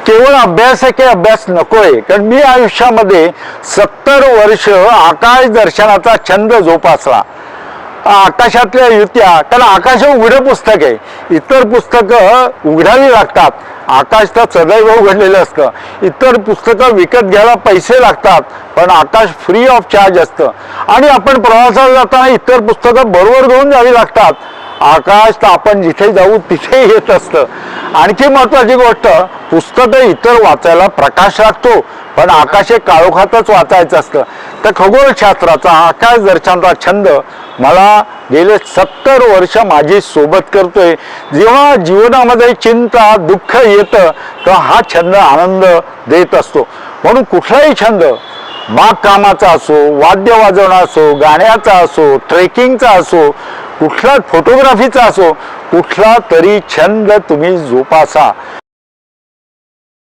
केवळ अभ्यास आहे की अभ्यास नकोय, कारण मी आयुष्यामध्ये 70 वर्ष आकाश दर्शनाचा छंद जोपासला. आकाशातल्या युत्या, कारण आकाश हे उघडं पुस्तक आहे. इतर पुस्तकं उघडावी लागतात, आकाश तर सदैव उघडलेलं असतं. इतर पुस्तकं विकत घ्यायला पैसे लागतात, पण आकाश फ्री ऑफ चार्ज असतं. आणि आपण प्रवासाला जाताना इतर पुस्तकं बरोबर घेऊन जावी लागतात. आकाश तर आपण जिथे जाऊ तिथे येत असतं. आणखी महत्वाची गोष्ट, पुस्तकं इतर वाचायला प्रकाश लागतो, पण आकाश हे काळोखातच वाचायचं असतं. तर खगोलशास्त्राचा आकाश दर्शनाचा छंद मला गेले 70 वर्ष माझी सोबत करतोय. जेव्हा जीवनामध्ये चिंता दुःख येतं तेव्हा हा छंद आनंद देत असतो. म्हणून कुठलाही छंद, बागकामाचा असो, वाद्य वाजवणं असो, गाण्याचा असो, ट्रेकिंगचा असो, कुठला फोटोग्राफीचा असो, कुठला तरी छंद तुम्ही जोपासा.